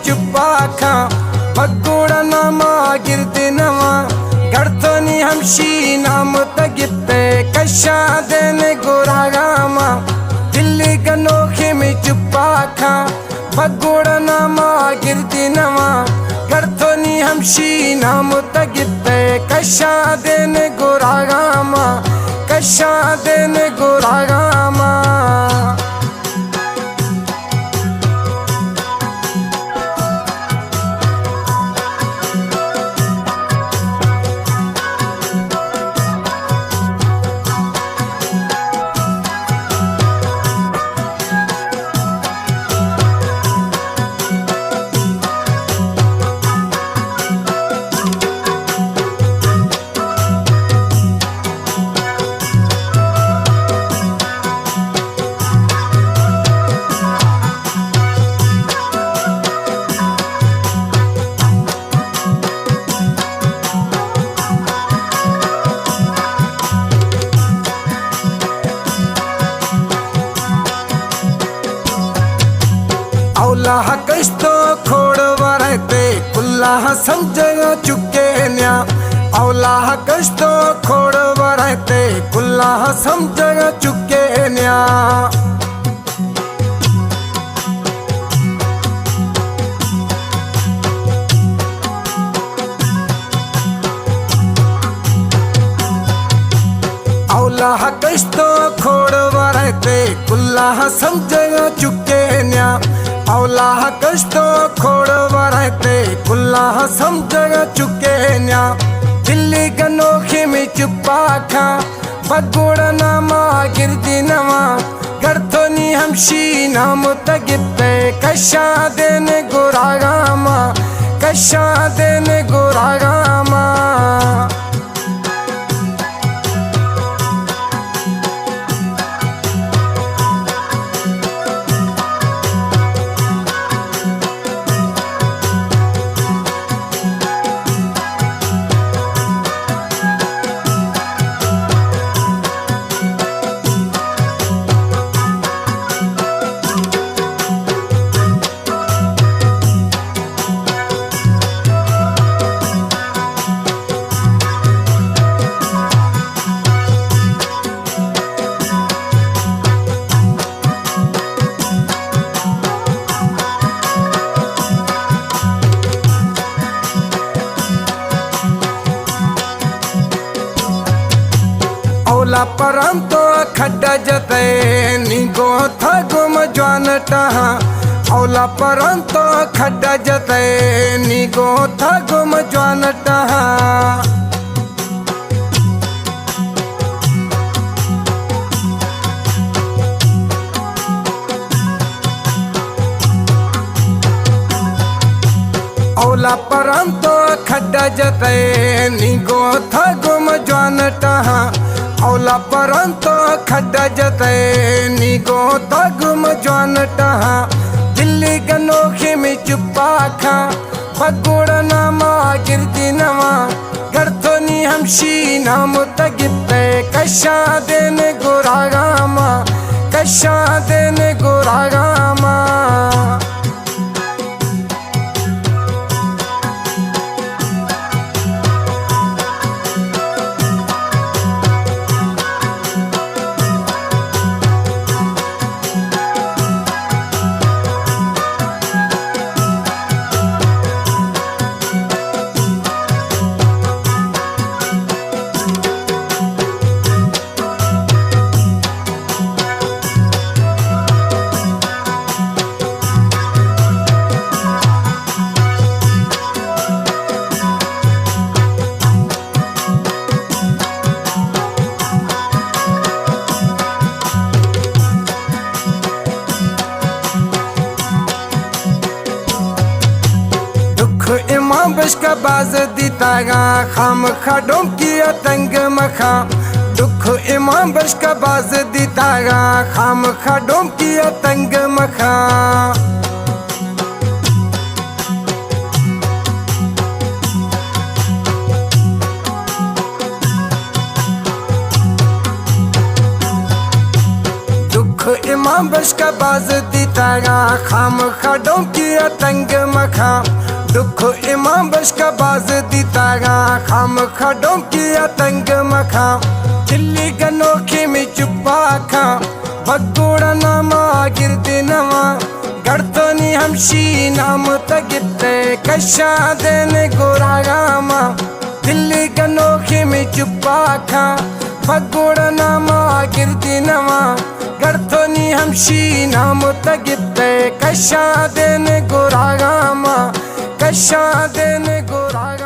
चुप्पा खा बगुड़ा नामा गिरते नवा गड़थनी हमशी नाम तगिप्ते कशा देने गोरागामा दिल्ली गनोखे में चुप्पा खा बगुड़ा नामा गिरते नवा गड़थनी हमशी नाम तगिप्ते कशा देने गोरागामा कशा देने गोरागामा औलाह कस्तो खोड़ वरते कुल्लाह समझ चुके न्या औलाह कस्तो खोड़ वरते कुल्लाह समझ चुके न्या औलाह कस्तो खोड़ वरते कुल्लाह समझ चुके न्या औलाह कस्तो खोड़ वरते कुल्लाह समझ चुके न्या दिल्ली गनोखे में चुप्पा खा बगुड़ा नामा गिरदी नवा गड़थनी हमशी नाम तगिप्ते कशा देने गोरागामा कशा देने गोरागामा औला परंतो खड्डा जते निगो था गुम ज्वान टहा औला परंतो खड्डा जते निगो था गुम ज्वान टहा औला परंतो खड्डा जते निगो था गुम ज्वान टहा औला परंतो खड्डा जते निगो तगुम ज्वान टहा दिल्ली गनोखे में चुप्पा खा बगुड़ा नामा गिरदी नवा गड़थनी हमशी नाम तगिप्ते कशा देने गोरागामा कशा देने गोरागामा इमाम बशका बाज दीतागा खाम खाडों की तंग मखा दुख इमाम बशका बाज दीतागा खाम खाडों की तंग मखा दुख इमाम इमाम बशका बाज दीतागा खाम खडों की तंग मखा दुख इमाम बशका बाज दीतागा खाम खडों की तंग मखा दिल्ली गनोखी में चुप्पा खा बगोड़ा नामा गिरदे नवा गड़तोनी हमशी नाम तगिते कशा देने गोरागामा दिल्ली गनोखी में चुप्पा खा बगोड़ा नामा गिरदे नवा गड़तोनी हमशी नाम तगिते कशा देने गोरागामा कशा देने गोरा